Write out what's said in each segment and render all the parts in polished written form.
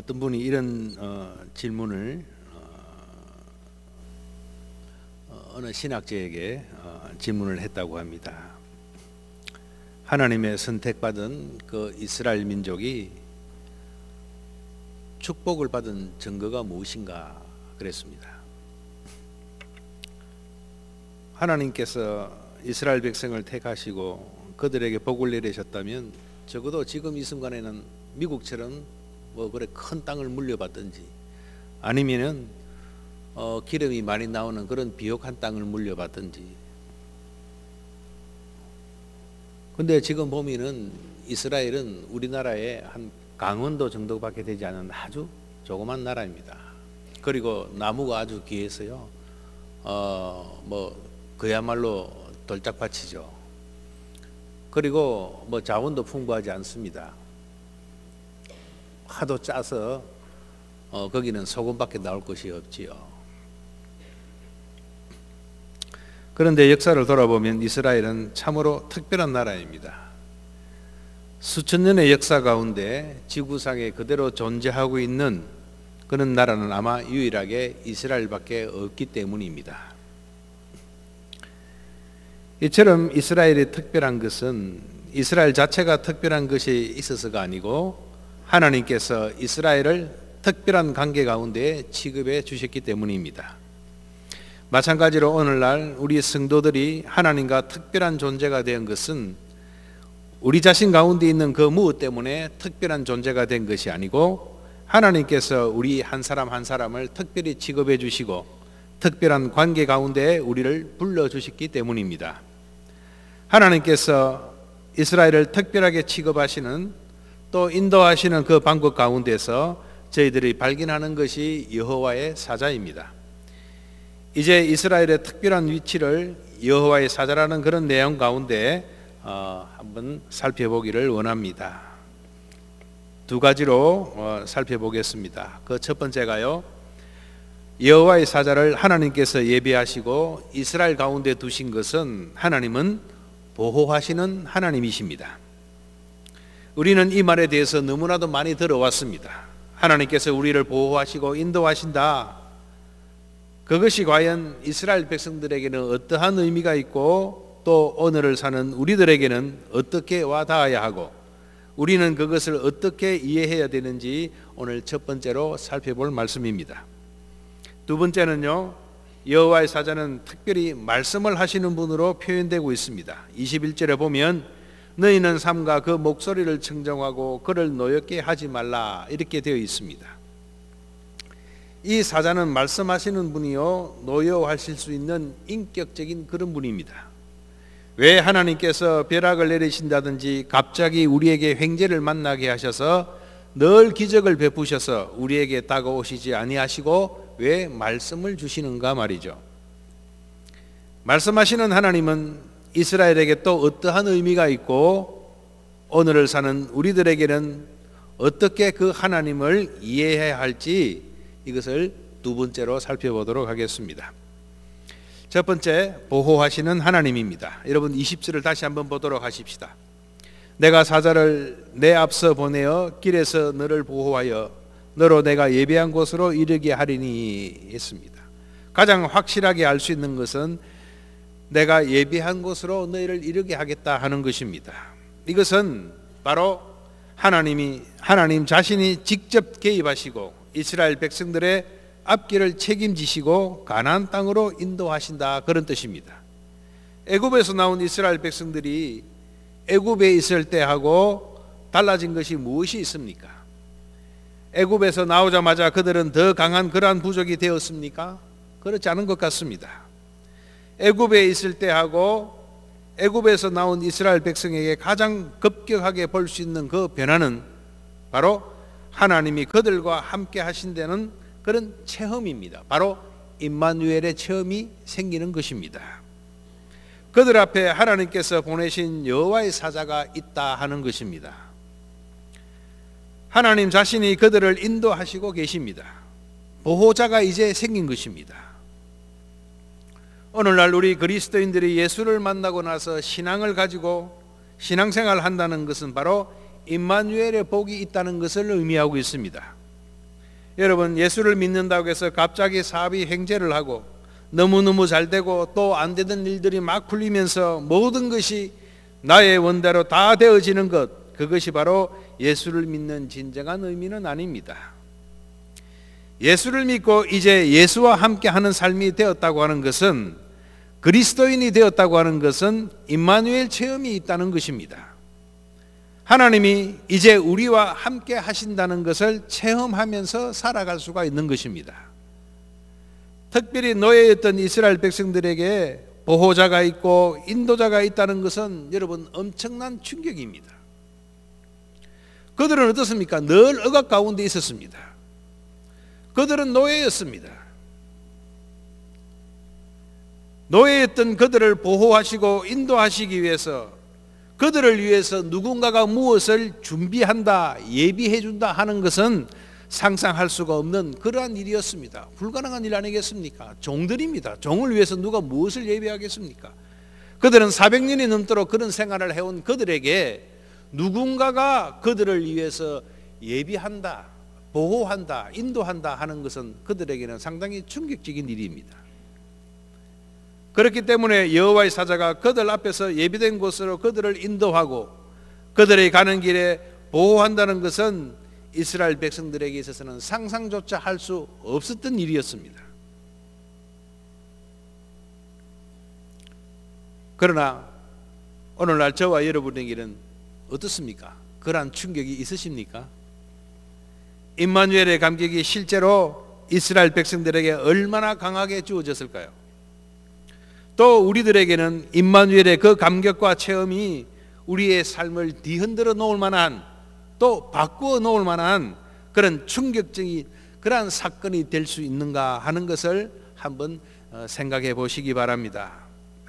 어떤 분이 이런 질문을 어느 신학자에게 질문을 했다고 합니다. 하나님의 선택받은 그 이스라엘 민족이 축복을 받은 증거가 무엇인가 그랬습니다. 하나님께서 이스라엘 백성을 택하시고 그들에게 복을 내리셨다면 적어도 지금 이 순간에는 미국처럼 그래 큰 땅을 물려받든지 아니면은 기름이 많이 나오는 그런 비옥한 땅을 물려받든지. 근데 지금 보면은 이스라엘은 우리나라의 한 강원도 정도밖에 되지 않은 아주 조그만 나라입니다. 그리고 나무가 아주 귀해서요. 그야말로 돌짝밭이죠. 그리고 자원도 풍부하지 않습니다. 하도 짜서 거기는 소금밖에 나올 것이 없지요. 그런데 역사를 돌아보면 이스라엘은 참으로 특별한 나라입니다. 수천 년의 역사 가운데 지구상에 그대로 존재하고 있는 그런 나라는 아마 유일하게 이스라엘밖에 없기 때문입니다. 이처럼 이스라엘이 특별한 것은 이스라엘 자체가 특별한 것이 있어서가 아니고 하나님께서 이스라엘을 특별한 관계 가운데 취급해 주셨기 때문입니다. 마찬가지로 오늘날 우리 성도들이 하나님과 특별한 존재가 된 것은 우리 자신 가운데 있는 그 무엇 때문에 특별한 존재가 된 것이 아니고 하나님께서 우리 한 사람 한 사람을 특별히 취급해 주시고 특별한 관계 가운데 우리를 불러주셨기 때문입니다. 하나님께서 이스라엘을 특별하게 취급하시는 또 인도하시는 그 방법 가운데서 저희들이 발견하는 것이 여호와의 사자입니다. 이제 이스라엘의 특별한 위치를 여호와의 사자라는 그런 내용 가운데 한번 살펴보기를 원합니다. 두 가지로 살펴보겠습니다. 그 첫 번째가요, 여호와의 사자를 하나님께서 예비하시고 이스라엘 가운데 두신 것은 하나님은 보호하시는 하나님이십니다. 우리는 이 말에 대해서 너무나도 많이 들어왔습니다. 하나님께서 우리를 보호하시고 인도하신다. 그것이 과연 이스라엘 백성들에게는 어떠한 의미가 있고 또 오늘을 사는 우리들에게는 어떻게 와닿아야 하고 우리는 그것을 어떻게 이해해야 되는지 오늘 첫 번째로 살펴볼 말씀입니다. 두 번째는요, 여호와의 사자는 특별히 말씀을 하시는 분으로 표현되고 있습니다. 21절에 보면 너희는 삼가 그 목소리를 청정하고 그를 노엽게 하지 말라 이렇게 되어 있습니다. 이 사자는 말씀하시는 분이요 노여워하실 수 있는 인격적인 그런 분입니다. 왜 하나님께서 벼락을 내리신다든지 갑자기 우리에게 횡재를 만나게 하셔서 늘 기적을 베푸셔서 우리에게 다가오시지 아니하시고 왜 말씀을 주시는가 말이죠. 말씀하시는 하나님은 이스라엘에게 또 어떠한 의미가 있고 오늘을 사는 우리들에게는 어떻게 그 하나님을 이해해야 할지 이것을 두 번째로 살펴보도록 하겠습니다. 첫 번째, 보호하시는 하나님입니다. 여러분 20절을 다시 한번 보도록 하십시다. 내가 사자를 내 앞서 보내어 길에서 너를 보호하여 너로 내가 예비한 곳으로 이르게 하리니 했습니다. 가장 확실하게 알 수 있는 것은 내가 예비한 곳으로 너희를 이르게 하겠다 하는 것입니다. 이것은 바로 하나님 자신이 직접 개입하시고 이스라엘 백성들의 앞길을 책임지시고 가나안 땅으로 인도하신다 그런 뜻입니다. 애굽에서 나온 이스라엘 백성들이 애굽에 있을 때하고 달라진 것이 무엇이 있습니까? 애굽에서 나오자마자 그들은 더 강한 그러한 부족이 되었습니까? 그렇지 않은 것 같습니다. 애굽에 있을 때하고 애굽에서 나온 이스라엘 백성에게 가장 급격하게 볼 수 있는 그 변화는 바로 하나님이 그들과 함께 하신다는 그런 체험입니다. 바로 임마누엘의 체험이 생기는 것입니다. 그들 앞에 하나님께서 보내신 여호와의 사자가 있다 하는 것입니다. 하나님 자신이 그들을 인도하시고 계십니다. 보호자가 이제 생긴 것입니다. 오늘날 우리 그리스도인들이 예수를 만나고 나서 신앙을 가지고 신앙생활을 한다는 것은 바로 임마누엘의 복이 있다는 것을 의미하고 있습니다. 여러분, 예수를 믿는다고 해서 갑자기 사업이 횡재를 하고 너무너무 잘 되고 또 안 되던 일들이 막 풀리면서 모든 것이 나의 원대로 다 되어지는 것, 그것이 바로 예수를 믿는 진정한 의미는 아닙니다. 예수를 믿고 이제 예수와 함께 하는 삶이 되었다고 하는 것은, 그리스도인이 되었다고 하는 것은 임마누엘 체험이 있다는 것입니다. 하나님이 이제 우리와 함께 하신다는 것을 체험하면서 살아갈 수가 있는 것입니다. 특별히 노예였던 이스라엘 백성들에게 보호자가 있고 인도자가 있다는 것은 여러분 엄청난 충격입니다. 그들은 어떻습니까? 늘 억압 가운데 있었습니다. 그들은 노예였습니다. 노예였던 그들을 보호하시고 인도하시기 위해서, 그들을 위해서 누군가가 무엇을 준비한다, 예비해 준다 하는 것은 상상할 수가 없는 그러한 일이었습니다. 불가능한 일 아니겠습니까? 종들입니다. 종을 위해서 누가 무엇을 예비하겠습니까? 그들은 400년이 넘도록 그런 생활을 해온 그들에게 누군가가 그들을 위해서 예비한다, 보호한다, 인도한다 하는 것은 그들에게는 상당히 충격적인 일입니다. 그렇기 때문에 여호와의 사자가 그들 앞에서 예비된 곳으로 그들을 인도하고 그들의 가는 길에 보호한다는 것은 이스라엘 백성들에게 있어서는 상상조차 할 수 없었던 일이었습니다. 그러나 오늘날 저와 여러분에게는 어떻습니까? 그러한 충격이 있으십니까? 임마누엘의 감격이 실제로 이스라엘 백성들에게 얼마나 강하게 주어졌을까요? 또 우리들에게는 임마누엘의 그 감격과 체험이 우리의 삶을 뒤흔들어 놓을 만한, 또 바꾸어 놓을 만한 그런 충격적인 그러한 사건이 될 수 있는가 하는 것을 한번 생각해 보시기 바랍니다.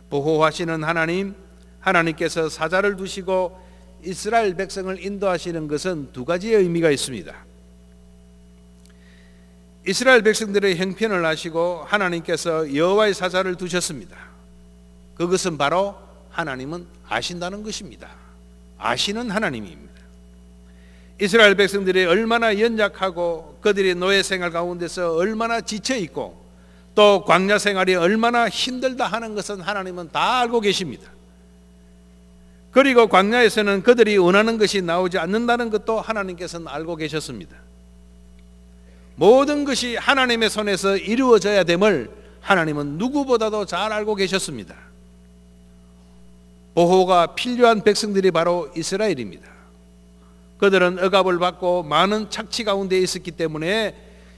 보호하시는 하나님, 하나님께서 사자를 두시고 이스라엘 백성을 인도하시는 것은 두 가지의 의미가 있습니다. 이스라엘 백성들의 형편을 아시고 하나님께서 여호와의 사자를 두셨습니다. 그것은 바로 하나님은 아신다는 것입니다. 아시는 하나님입니다. 이스라엘 백성들이 얼마나 연약하고 그들이 노예 생활 가운데서 얼마나 지쳐있고 또 광야 생활이 얼마나 힘들다 하는 것은 하나님은 다 알고 계십니다. 그리고 광야에서는 그들이 원하는 것이 나오지 않는다는 것도 하나님께서는 알고 계셨습니다. 모든 것이 하나님의 손에서 이루어져야 됨을 하나님은 누구보다도 잘 알고 계셨습니다. 보호가 필요한 백성들이 바로 이스라엘입니다. 그들은 억압을 받고 많은 착취 가운데 있었기 때문에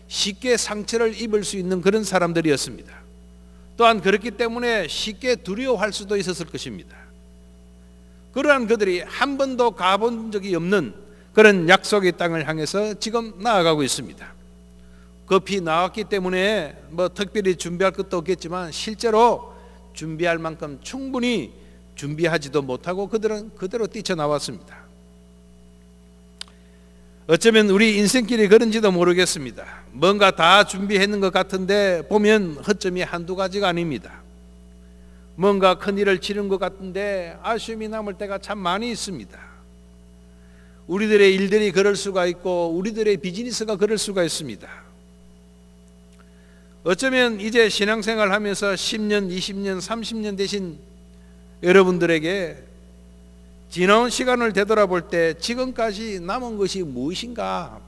쉽게 상처를 입을 수 있는 그런 사람들이었습니다. 또한 그렇기 때문에 쉽게 두려워할 수도 있었을 것입니다. 그러한 그들이 한 번도 가본 적이 없는 그런 약속의 땅을 향해서 지금 나아가고 있습니다. 급히 나왔기 때문에 특별히 준비할 것도 없겠지만 실제로 준비할 만큼 충분히 준비하지도 못하고 그들은 그대로 뛰쳐나왔습니다. 어쩌면 우리 인생길이 그런지도 모르겠습니다. 뭔가 다 준비했는 것 같은데 보면 허점이 한두 가지가 아닙니다. 뭔가 큰일을 치른 것 같은데 아쉬움이 남을 때가 참 많이 있습니다. 우리들의 일들이 그럴 수가 있고 우리들의 비즈니스가 그럴 수가 있습니다. 어쩌면 이제 신앙생활 하면서 10년, 20년, 30년 되신 여러분들에게 지나온 시간을 되돌아볼 때 지금까지 남은 것이 무엇인가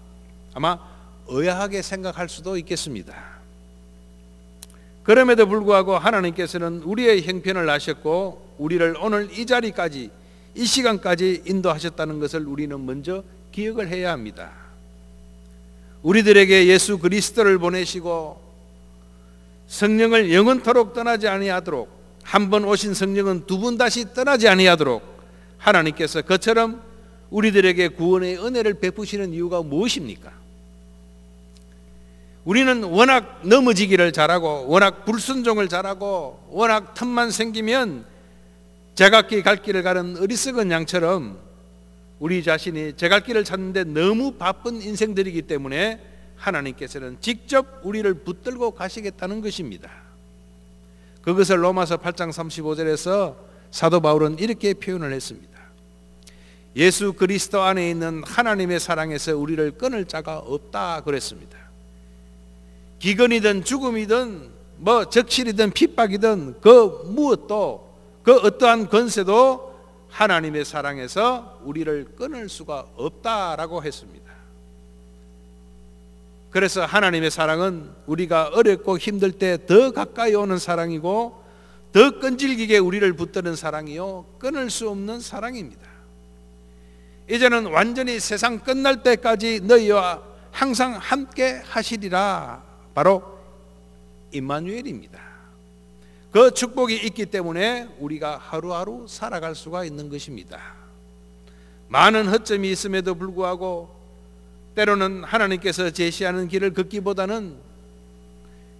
아마 의아하게 생각할 수도 있겠습니다. 그럼에도 불구하고 하나님께서는 우리의 형편을 아셨고 우리를 오늘 이 자리까지, 이 시간까지 인도하셨다는 것을 우리는 먼저 기억을 해야 합니다. 우리들에게 예수 그리스도를 보내시고 성령을 영원토록 떠나지 아니하도록, 한 번 오신 성령은 두 번 다시 떠나지 아니하도록 하나님께서 그처럼 우리들에게 구원의 은혜를 베푸시는 이유가 무엇입니까? 우리는 워낙 넘어지기를 잘하고 워낙 불순종을 잘하고 워낙 틈만 생기면 제각기 갈 길을 가는 어리석은 양처럼 우리 자신이 제갈 길을 찾는데 너무 바쁜 인생들이기 때문에 하나님께서는 직접 우리를 붙들고 가시겠다는 것입니다. 그것을 로마서 8장 35절에서 사도 바울은 이렇게 표현을 했습니다. 예수 그리스도 안에 있는 하나님의 사랑에서 우리를 끊을 자가 없다 그랬습니다. 기근이든 죽음이든 뭐 적실이든 핍박이든 그 무엇도 그 어떠한 권세도 하나님의 사랑에서 우리를 끊을 수가 없다라고 했습니다. 그래서 하나님의 사랑은 우리가 어렵고 힘들 때 더 가까이 오는 사랑이고 더 끈질기게 우리를 붙드는 사랑이요 끊을 수 없는 사랑입니다. 이제는 완전히 세상 끝날 때까지 너희와 항상 함께 하시리라. 바로 임마누엘입니다. 그 축복이 있기 때문에 우리가 하루하루 살아갈 수가 있는 것입니다. 많은 허점이 있음에도 불구하고 때로는 하나님께서 제시하는 길을 걷기보다는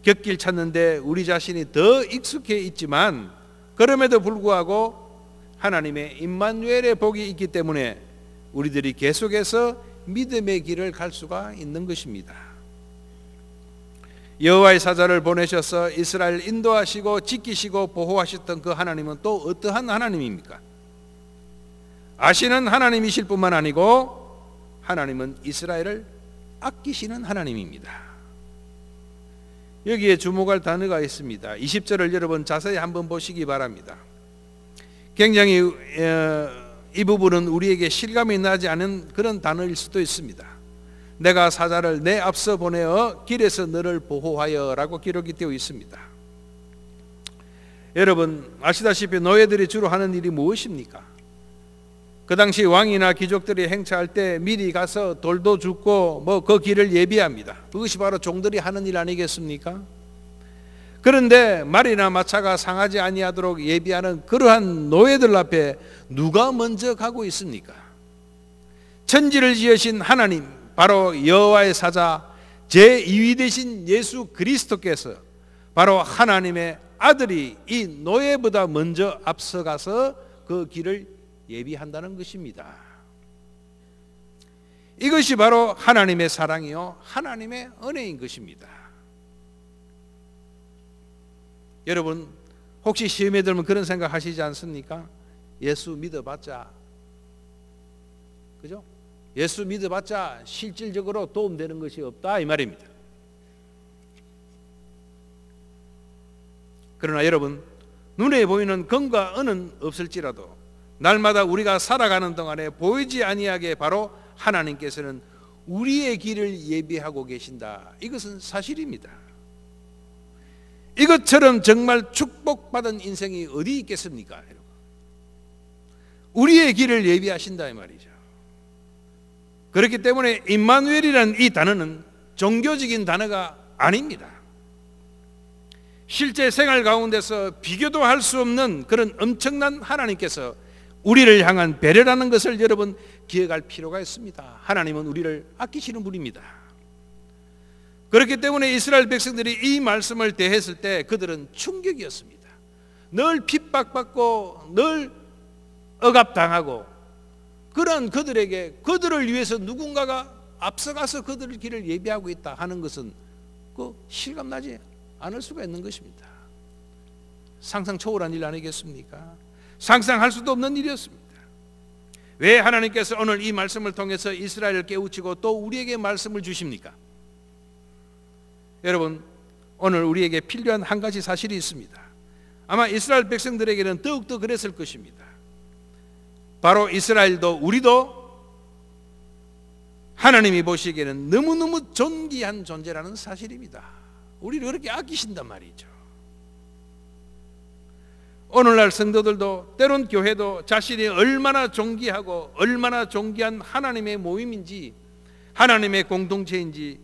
곁길 찾는데 우리 자신이 더 익숙해 있지만 그럼에도 불구하고 하나님의 임마누엘의 복이 있기 때문에 우리들이 계속해서 믿음의 길을 갈 수가 있는 것입니다. 여호와의 사자를 보내셔서 이스라엘 인도하시고 지키시고 보호하셨던 그 하나님은 또 어떠한 하나님입니까? 아시는 하나님이실 뿐만 아니고 하나님은 이스라엘을 아끼시는 하나님입니다. 여기에 주목할 단어가 있습니다. 20절을 여러분 자세히 한번 보시기 바랍니다. 굉장히 이 부분은 우리에게 실감이 나지 않은 그런 단어일 수도 있습니다. 내가 사자를 내 앞서 보내어 길에서 너를 보호하여 라고 기록이 되어 있습니다. 여러분 아시다시피 노예들이 주로 하는 일이 무엇입니까? 그 당시 왕이나 귀족들이 행차할 때 미리 가서 돌도 줍고 뭐 그 길을 예비합니다. 그것이 바로 종들이 하는 일 아니겠습니까? 그런데 말이나 마차가 상하지 아니하도록 예비하는 그러한 노예들 앞에 누가 먼저 가고 있습니까? 천지를 지으신 하나님, 바로 여호와의 사자 제2위 되신 예수 그리스도께서 바로 하나님의 아들이 이 노예보다 먼저 앞서가서 그 길을 예비한다는 것입니다. 이것이 바로 하나님의 사랑이요 하나님의 은혜인 것입니다. 여러분 혹시 시험에 들면 그런 생각 하시지 않습니까? 예수 믿어봤자, 그죠? 예수 믿어봤자 실질적으로 도움되는 것이 없다 이 말입니다. 그러나 여러분 눈에 보이는 금과 은은 없을지라도 날마다 우리가 살아가는 동안에 보이지 아니하게 바로 하나님께서는 우리의 길을 예비하고 계신다. 이것은 사실입니다. 이것처럼 정말 축복받은 인생이 어디 있겠습니까? 우리의 길을 예비하신다 이 말이죠. 그렇기 때문에 임마누엘이라는 이 단어는 종교적인 단어가 아닙니다. 실제 생활 가운데서 비교도 할 수 없는 그런 엄청난 하나님께서 우리를 향한 배려라는 것을 여러분 기억할 필요가 있습니다. 하나님은 우리를 아끼시는 분입니다. 그렇기 때문에 이스라엘 백성들이 이 말씀을 대했을 때 그들은 충격이었습니다. 늘 핍박받고 늘 억압당하고 그런 그들에게 그들을 위해서 누군가가 앞서가서 그들의 길을 예비하고 있다 하는 것은 그 실감나지 않을 수가 있는 것입니다. 상상 초월한 일 아니겠습니까? 상상할 수도 없는 일이었습니다. 왜 하나님께서 오늘 이 말씀을 통해서 이스라엘을 깨우치고 또 우리에게 말씀을 주십니까? 여러분 오늘 우리에게 필요한 한 가지 사실이 있습니다. 아마 이스라엘 백성들에게는 더욱더 그랬을 것입니다. 바로 이스라엘도 우리도 하나님이 보시기에는 너무너무 존귀한 존재라는 사실입니다. 우리를 그렇게 아끼신단 말이죠. 오늘날 성도들도 때론 교회도 자신이 얼마나 존귀하고 얼마나 존귀한 하나님의 모임인지 하나님의 공동체인지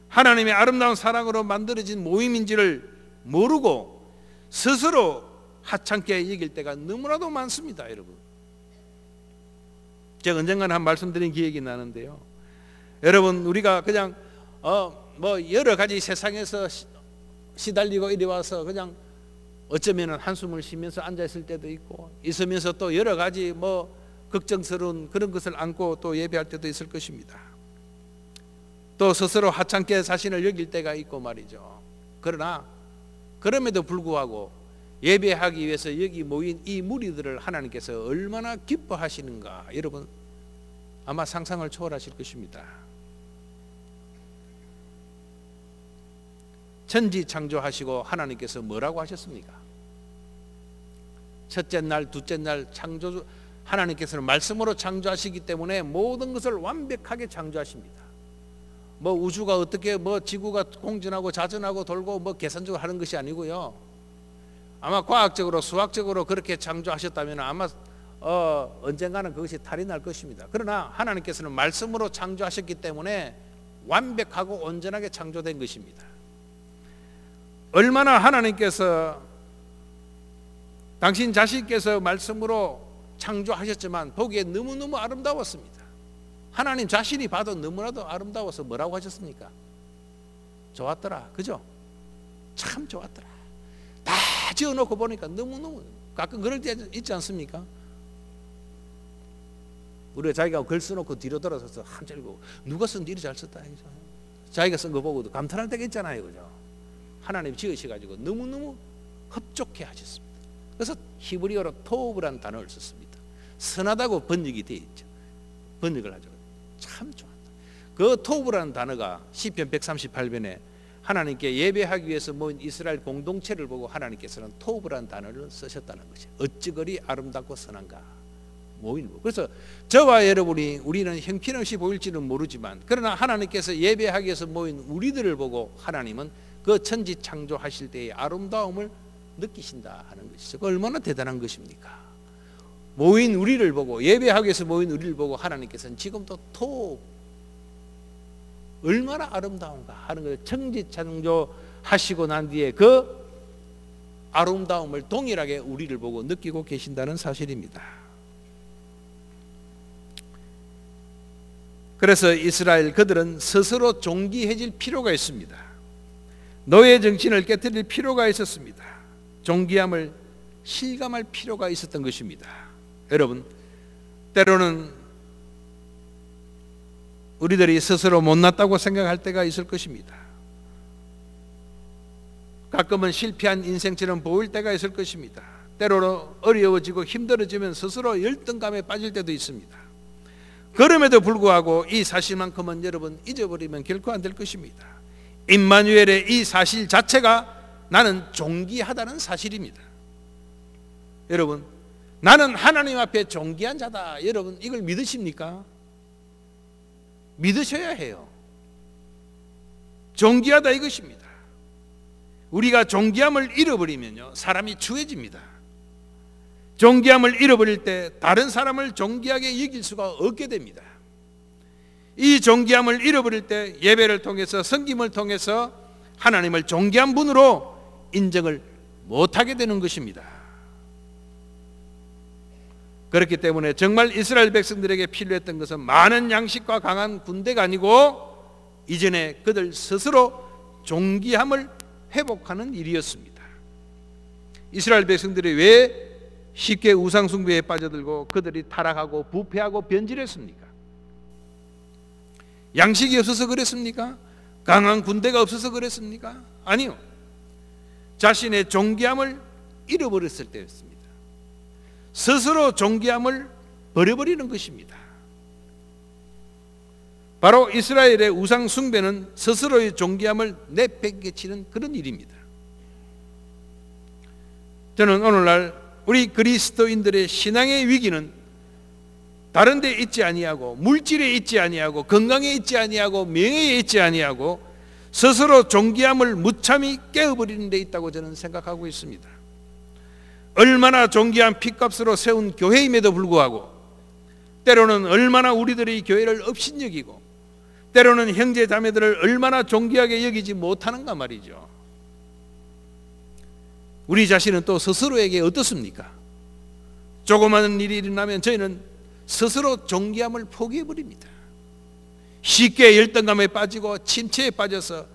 하나님의 아름다운 사랑으로 만들어진 모임인지를 모르고 스스로 하찮게 여길 때가 너무나도 많습니다. 여러분 제가 언젠가는 한 말씀드린 기억이 나는데요. 여러분 우리가 그냥 뭐 여러 가지 세상에서 시달리고 이리 와서 그냥 어쩌면 한숨을 쉬면서 앉아있을 때도 있고 있으면서 또 여러 가지 뭐 걱정스러운 그런 것을 안고 또 예배할 때도 있을 것입니다. 또 스스로 하찮게 자신을 여길 때가 있고 말이죠. 그러나 그럼에도 불구하고 예배하기 위해서 여기 모인 이 무리들을 하나님께서 얼마나 기뻐하시는가 여러분 아마 상상을 초월하실 것입니다. 천지 창조하시고 하나님께서 뭐라고 하셨습니까? 첫째 날, 둘째 날 창조, 하나님께서는 말씀으로 창조하시기 때문에 모든 것을 완벽하게 창조하십니다. 뭐 우주가 어떻게 뭐 지구가 공전하고 자전하고 돌고 뭐 계산적으로 하는 것이 아니고요. 아마 과학적으로 수학적으로 그렇게 창조하셨다면 아마 언젠가는 그것이 탈이 날 것입니다. 그러나 하나님께서는 말씀으로 창조하셨기 때문에 완벽하고 온전하게 창조된 것입니다. 얼마나 하나님께서 당신 자신께서 말씀으로 창조하셨지만 보기에 너무너무 아름다웠습니다. 하나님 자신이 봐도 너무나도 아름다워서 뭐라고 하셨습니까? 좋았더라. 그죠? 참 좋았더라. 다 지어놓고 보니까 너무너무, 가끔 그럴 때 있지 않습니까? 우리가 자기가 글 써놓고 뒤로 돌아서서 한줄 읽고 누가 쓴 일이 잘 썼다. 그죠? 자기가 쓴 거 보고도 감탄할 때가 있잖아요. 그죠? 하나님 지으셔가지고 너무너무 흡족해 하셨습니다. 그래서 히브리어로 토브라는 단어를 썼습니다. 선하다고 번역이 되어 있죠. 번역을 하죠. 참 좋았다. 그 토브라는 단어가 시편 138편에 하나님께 예배하기 위해서 모인 이스라엘 공동체를 보고 하나님께서는 토브라는 단어를 쓰셨다는 것이 어찌 그리 아름답고 선한가. 모이는 거. 그래서 저와 여러분이 우리는 형편없이 보일지는 모르지만 그러나 하나님께서 예배하기 위해서 모인 우리들을 보고 하나님은 그 천지 창조하실 때의 아름다움을 느끼신다 하는 것이죠. 얼마나 대단한 것입니까? 모인 우리를 보고 예배하기 위해서 모인 우리를 보고 하나님께서는 지금도 얼마나 아름다운가 하는 것을 천지 창조하시고 난 뒤에 그 아름다움을 동일하게 우리를 보고 느끼고 계신다는 사실입니다. 그래서 이스라엘 그들은 스스로 존귀해질 필요가 있습니다. 노예 정신을 깨뜨릴 필요가 있었습니다. 존귀함을 실감할 필요가 있었던 것입니다. 여러분, 때로는 우리들이 스스로 못났다고 생각할 때가 있을 것입니다. 가끔은 실패한 인생처럼 보일 때가 있을 것입니다. 때로는 어려워지고 힘들어지면 스스로 열등감에 빠질 때도 있습니다. 그럼에도 불구하고 이 사실만큼은 여러분 잊어버리면 결코 안 될 것입니다. 임마누엘의 이 사실 자체가 나는 존귀하다는 사실입니다. 여러분, 나는 하나님 앞에 존귀한 자다. 여러분, 이걸 믿으십니까? 믿으셔야 해요. 존귀하다 이것입니다. 우리가 존귀함을 잃어버리면요, 사람이 추해집니다. 존귀함을 잃어버릴 때 다른 사람을 존귀하게 여길 수가 없게 됩니다. 이 존귀함을 잃어버릴 때 예배를 통해서 섬김을 통해서 하나님을 존귀한 분으로 인정을 못하게 되는 것입니다. 그렇기 때문에 정말 이스라엘 백성들에게 필요했던 것은 많은 양식과 강한 군대가 아니고 이전에 그들 스스로 존귀함을 회복하는 일이었습니다. 이스라엘 백성들이 왜 쉽게 우상 숭배에 빠져들고 그들이 타락하고 부패하고 변질했습니까? 양식이 없어서 그랬습니까? 강한 군대가 없어서 그랬습니까? 아니요. 자신의 존귀함을 잃어버렸을 때였습니다. 스스로 존귀함을 버려버리는 것입니다. 바로 이스라엘의 우상 숭배는 스스로의 존귀함을 내팽개치는 그런 일입니다. 저는 오늘날 우리 그리스도인들의 신앙의 위기는 다른 데 있지 아니하고 물질에 있지 아니하고 건강에 있지 아니하고 명예에 있지 아니하고 스스로 존귀함을 무참히 깨어버리는 데 있다고 저는 생각하고 있습니다. 얼마나 존귀한 핏값으로 세운 교회임에도 불구하고 때로는 얼마나 우리들이 교회를 업신여기고 때로는 형제 자매들을 얼마나 존귀하게 여기지 못하는가 말이죠. 우리 자신은 또 스스로에게 어떻습니까? 조그마한 일이 일어나면 저희는 스스로 존귀함을 포기해버립니다. 쉽게 열등감에 빠지고 침체에 빠져서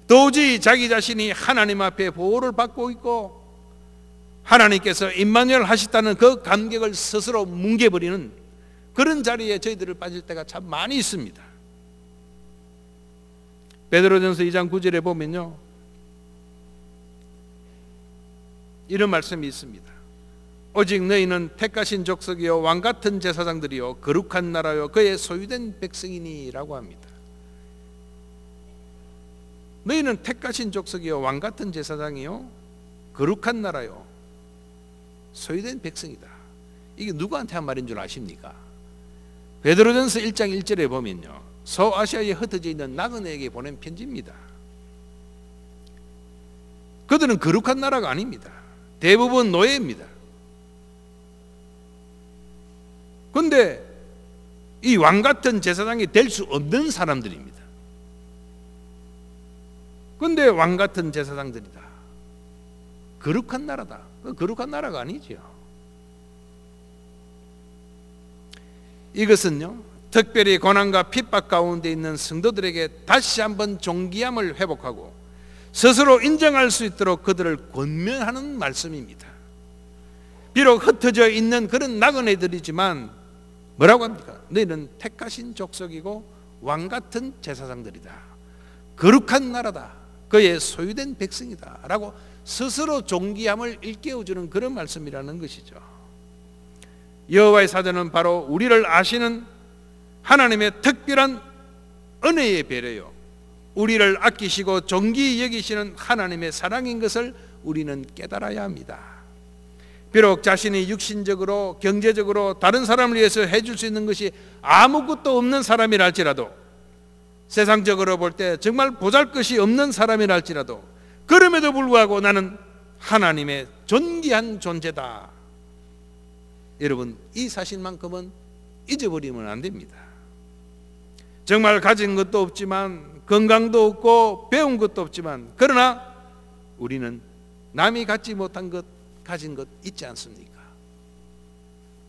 도저히 자기 자신이 하나님 앞에 보호를 받고 있고 하나님께서 임마누엘 하셨다는 그 감격을 스스로 뭉개버리는 그런 자리에 저희들을 빠질 때가 참 많이 있습니다. 베드로전서 2장 9절에 보면요, 이런 말씀이 있습니다. 오직 너희는 택하신 족속이요 왕같은 제사장들이요 거룩한 나라요 그의 소유된 백성이니 라고 합니다. 너희는 택하신 족속이요 왕같은 제사장이요 거룩한 나라요 소유된 백성이다. 이게 누구한테 한 말인 줄 아십니까? 베드로전서 1장 1절에 보면요, 소아시아에 흩어져 있는 나그네에게 보낸 편지입니다. 그들은 거룩한 나라가 아닙니다. 대부분 노예입니다. 그런데 이 왕같은 제사장이 될 수 없는 사람들입니다. 그런데 왕같은 제사장들이다. 거룩한 나라다. 거룩한 나라가 아니죠. 이것은요, 특별히 고난과 핍박 가운데 있는 성도들에게 다시 한번 존귀함을 회복하고 스스로 인정할 수 있도록 그들을 권면하는 말씀입니다. 비록 흩어져 있는 그런 나그네들이지만 뭐라고 합니까? 너희는 택하신 족속이고 왕같은 제사장들이다. 거룩한 나라다. 그의 소유된 백성이다 라고 스스로 존귀함을 일깨워주는 그런 말씀이라는 것이죠. 여호와의 사자는 바로 우리를 아시는 하나님의 특별한 은혜의 배려요, 우리를 아끼시고 존귀히 여기시는 하나님의 사랑인 것을 우리는 깨달아야 합니다. 비록 자신이 육신적으로 경제적으로 다른 사람을 위해서 해줄 수 있는 것이 아무것도 없는 사람이라 할지라도, 세상적으로 볼 때 정말 보잘것이 없는 사람이라 할지라도, 그럼에도 불구하고 나는 하나님의 존귀한 존재다. 여러분, 이 사실만큼은 잊어버리면 안 됩니다. 정말 가진 것도 없지만, 건강도 없고 배운 것도 없지만, 그러나 우리는 남이 갖지 못한 것, 가진 것 있지 않습니까?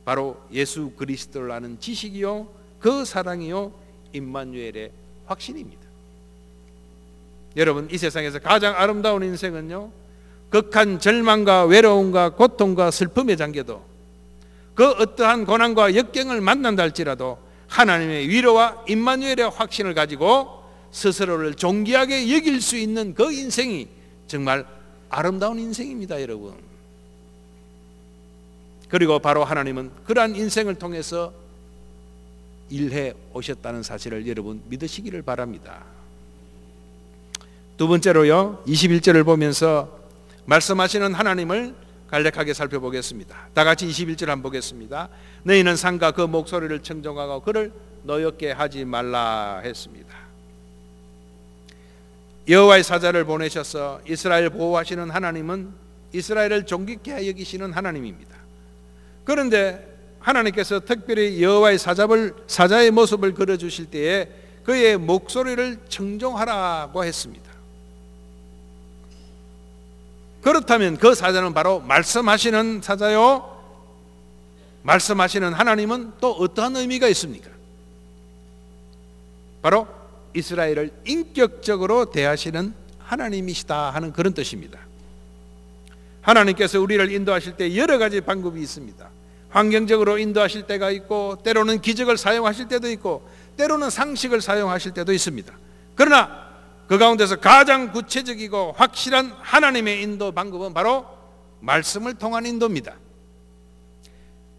바로 예수 그리스도를 아는 지식이요 그 사랑이요 임마누엘의 확신입니다. 여러분, 이 세상에서 가장 아름다운 인생은요, 극한 절망과 외로움과 고통과 슬픔에 잠겨도 그 어떠한 고난과 역경을 만난다 할지라도 하나님의 위로와 임마누엘의 확신을 가지고 스스로를 존귀하게 여길 수 있는 그 인생이 정말 아름다운 인생입니다, 여러분. 그리고 바로 하나님은 그러한 인생을 통해서 일해 오셨다는 사실을 여러분 믿으시기를 바랍니다. 두 번째로요, 21절을 보면서 말씀하시는 하나님을 간략하게 살펴보겠습니다. 다 같이 21절 한번 보겠습니다. 너희는 상과 그 목소리를 청종하고 그를 노엽게 하지 말라 했습니다. 여호와의 사자를 보내셔서 이스라엘 보호하시는 하나님은 이스라엘을 존귀케 여기시는 하나님입니다. 그런데 하나님께서 특별히 여호와의 사자의 모습을 그려주실 때에 그의 목소리를 청종하라고 했습니다. 그렇다면 그 사자는 바로 말씀하시는 사자요, 말씀하시는 하나님은 또 어떠한 의미가 있습니까? 바로 이스라엘을 인격적으로 대하시는 하나님이시다 하는 그런 뜻입니다. 하나님께서 우리를 인도하실 때 여러 가지 방법이 있습니다. 환경적으로 인도하실 때가 있고, 때로는 기적을 사용하실 때도 있고, 때로는 상식을 사용하실 때도 있습니다. 그러나 그 가운데서 가장 구체적이고 확실한 하나님의 인도 방법은 바로 말씀을 통한 인도입니다.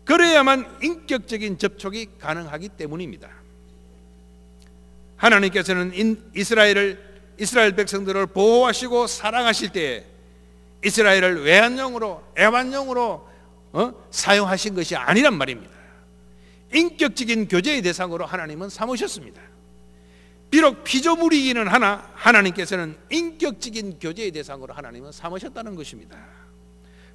그래야만 인격적인 접촉이 가능하기 때문입니다. 하나님께서는 이스라엘 백성들을 보호하시고 사랑하실 때에 이스라엘을 외환용으로, 애완용으로 사용하신 것이 아니란 말입니다. 인격적인 교제의 대상으로 하나님은 삼으셨습니다. 비록 피조물이기는 하나 하나님께서는 인격적인 교제의 대상으로 하나님은 삼으셨다는 것입니다.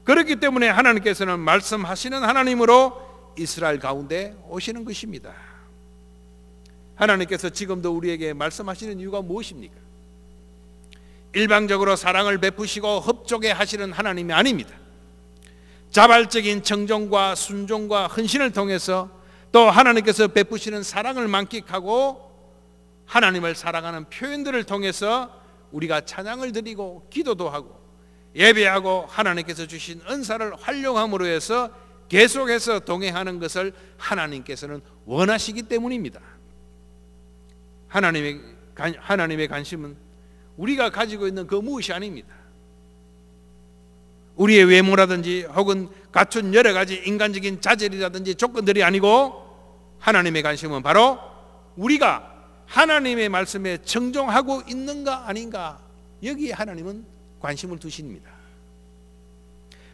그렇기 때문에 하나님께서는 말씀하시는 하나님으로 이스라엘 가운데 오시는 것입니다. 하나님께서 지금도 우리에게 말씀하시는 이유가 무엇입니까? 일방적으로 사랑을 베푸시고 흡족해 하시는 하나님이 아닙니다. 자발적인 청정과 순종과 헌신을 통해서 또 하나님께서 베푸시는 사랑을 만끽하고 하나님을 사랑하는 표현들을 통해서 우리가 찬양을 드리고 기도도 하고 예배하고 하나님께서 주신 은사를 활용함으로 해서 계속해서 동행하는 것을 하나님께서는 원하시기 때문입니다. 하나님의 관심은 우리가 가지고 있는 그 무엇이 아닙니다. 우리의 외모라든지 혹은 갖춘 여러 가지 인간적인 자질이라든지 조건들이 아니고, 하나님의 관심은 바로 우리가 하나님의 말씀에 청종하고 있는가 아닌가 여기에 하나님은 관심을 두십니다.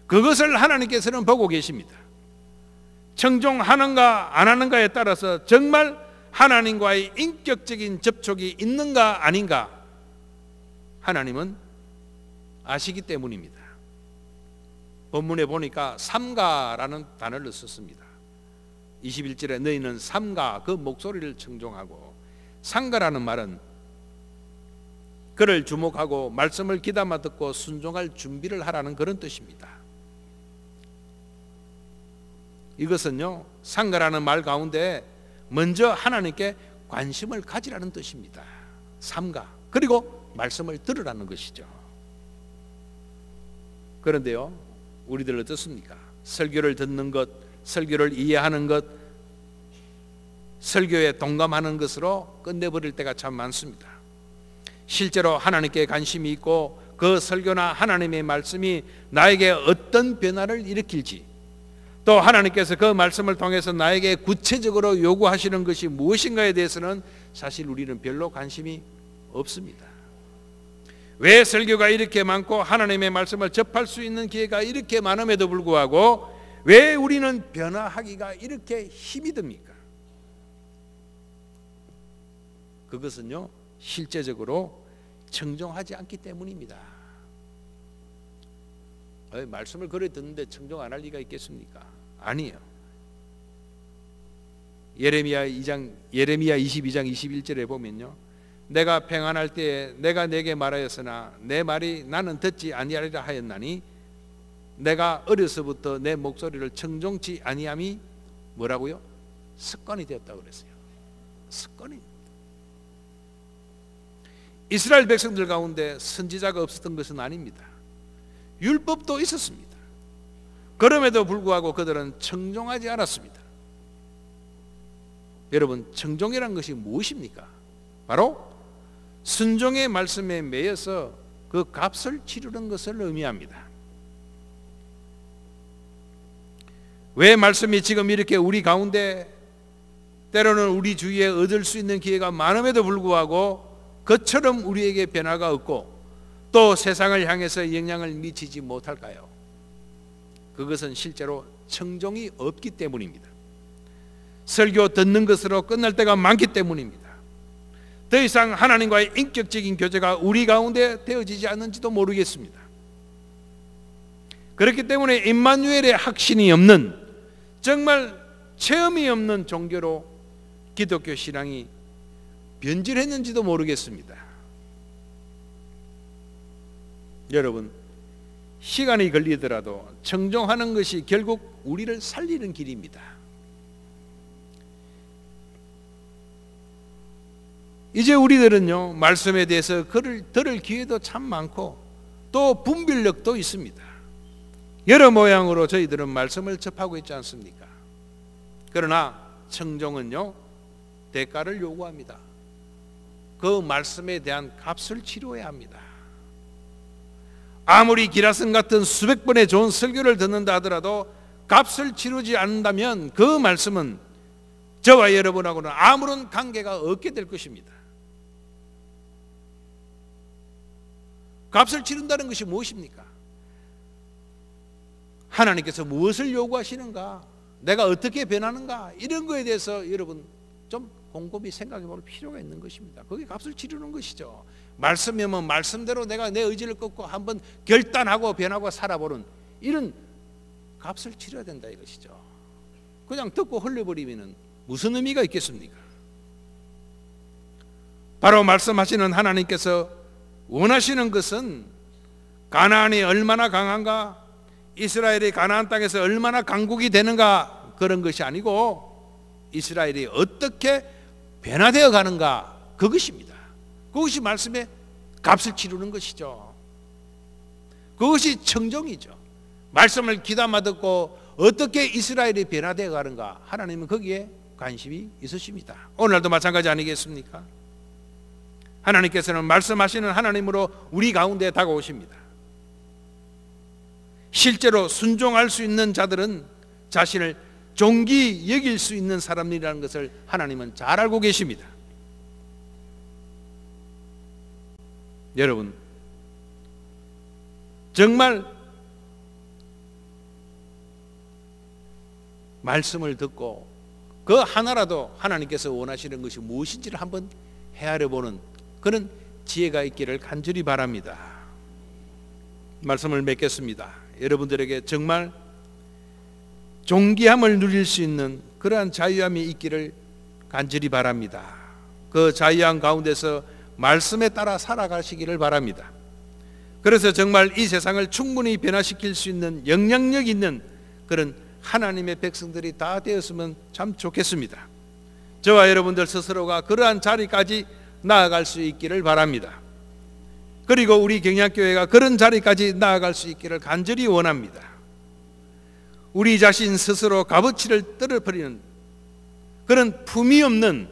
그것을 하나님께서는 보고 계십니다. 청종하는가 안 하는가에 따라서 정말 하나님과의 인격적인 접촉이 있는가 아닌가 하나님은 아시기 때문입니다. 본문에 보니까 삼가라는 단어를 썼습니다. 21절에 너희는 삼가, 그 목소리를 청종하고, 상가라는 말은 그를 주목하고 말씀을 귀담아 듣고 순종할 준비를 하라는 그런 뜻입니다. 이것은요, 상가라는 말 가운데 먼저 하나님께 관심을 가지라는 뜻입니다. 삼가, 그리고 말씀을 들으라는 것이죠. 그런데요, 우리들 어떻습니까? 설교를 듣는 것, 설교를 이해하는 것, 설교에 동감하는 것으로 끝내버릴 때가 참 많습니다. 실제로 하나님께 관심이 있고 그 설교나 하나님의 말씀이 나에게 어떤 변화를 일으킬지, 또 하나님께서 그 말씀을 통해서 나에게 구체적으로 요구하시는 것이 무엇인가에 대해서는 사실 우리는 별로 관심이 없습니다. 왜 설교가 이렇게 많고 하나님의 말씀을 접할 수 있는 기회가 이렇게 많음에도 불구하고 왜 우리는 변화하기가 이렇게 힘이 듭니까? 그것은요, 실제적으로 청종하지 않기 때문입니다. 말씀을 그래 듣는데 청종 안 할 리가 있겠습니까? 아니에요. 예레미야 22장 21절에 보면요, 내가 평안할 때에 내가 내게 말하였으나 내 말이 나는 듣지 아니하리라 하였나니 내가 어려서부터 내 목소리를 청종치 아니함이 뭐라고요? 습관이 되었다고 그랬어요. 습관입니다. 이스라엘 백성들 가운데 선지자가 없었던 것은 아닙니다. 율법도 있었습니다. 그럼에도 불구하고 그들은 청종하지 않았습니다. 여러분, 청종이란 것이 무엇입니까? 바로 순종의 말씀에 매여서 그 값을 치르는 것을 의미합니다. 왜 말씀이 지금 이렇게 우리 가운데, 때로는 우리 주위에 얻을 수 있는 기회가 많음에도 불구하고 그처럼 우리에게 변화가 없고 또 세상을 향해서 영향을 미치지 못할까요? 그것은 실제로 청종이 없기 때문입니다. 설교 듣는 것으로 끝날 때가 많기 때문입니다. 더 이상 하나님과의 인격적인 교제가 우리 가운데 되어지지 않는지도 모르겠습니다. 그렇기 때문에 임마누엘의 확신이 없는, 정말 체험이 없는 종교로 기독교 신앙이 변질했는지도 모르겠습니다. 여러분, 시간이 걸리더라도 청종하는 것이 결국 우리를 살리는 길입니다. 이제 우리들은요, 말씀에 대해서 들을 기회도 참 많고 또 분별력도 있습니다. 여러 모양으로 저희들은 말씀을 접하고 있지 않습니까? 그러나 청종은요, 대가를 요구합니다. 그 말씀에 대한 값을 치러야 합니다. 아무리 기라성 같은 수백 번의 좋은 설교를 듣는다 하더라도 값을 치르지 않는다면 그 말씀은 저와 여러분하고는 아무런 관계가 없게 될 것입니다. 값을 치른다는 것이 무엇입니까? 하나님께서 무엇을 요구하시는가, 내가 어떻게 변하는가, 이런 거에 대해서 여러분 좀 곰곰이 생각해 볼 필요가 있는 것입니다. 그게 값을 치르는 것이죠. 말씀이면 말씀대로 내가 내 의지를 꺾고 한번 결단하고 변하고 살아보는 이런 값을 치러야 된다 이것이죠. 그냥 듣고 흘려버리면 무슨 의미가 있겠습니까? 바로 말씀하시는 하나님께서 원하시는 것은 가나안이 얼마나 강한가, 이스라엘이 가나안 땅에서 얼마나 강국이 되는가, 그런 것이 아니고 이스라엘이 어떻게 변화되어 가는가, 그것입니다. 그것이 말씀의 값을 치르는 것이죠. 그것이 청종이죠. 말씀을 귀담아 듣고 어떻게 이스라엘이 변화되어 가는가, 하나님은 거기에 관심이 있으십니다. 오늘도 마찬가지 아니겠습니까? 하나님께서는 말씀하시는 하나님으로 우리 가운데 다가오십니다. 실제로 순종할 수 있는 자들은 자신을 존귀 여길 수 있는 사람이라는 것을 하나님은 잘 알고 계십니다. 여러분, 정말 말씀을 듣고 그 하나라도 하나님께서 원하시는 것이 무엇인지를 한번 헤아려 보는 그런 지혜가 있기를 간절히 바랍니다. 말씀을 맺겠습니다. 여러분들에게 정말 존귀함을 누릴 수 있는 그러한 자유함이 있기를 간절히 바랍니다. 그 자유함 가운데서 말씀에 따라 살아가시기를 바랍니다. 그래서 정말 이 세상을 충분히 변화시킬 수 있는 영향력 있는 그런 하나님의 백성들이 다 되었으면 참 좋겠습니다. 저와 여러분들 스스로가 그러한 자리까지 나아갈 수 있기를 바랍니다. 그리고 우리 경약교회가 그런 자리까지 나아갈 수 있기를 간절히 원합니다. 우리 자신 스스로 값어치를 떨어버리는 그런 품위 없는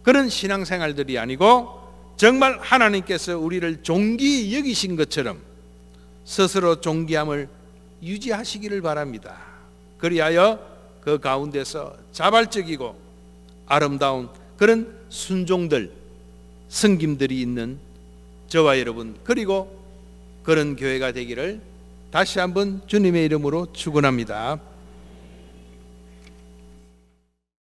그런 신앙생활들이 아니고 정말 하나님께서 우리를 존귀히 여기신 것처럼 스스로 존귀함을 유지하시기를 바랍니다. 그리하여 그 가운데서 자발적이고 아름다운 그런 순종들, 섬김들이 있는 저와 여러분 그리고 그런 교회가 되기를 다시 한번 주님의 이름으로 축원합니다.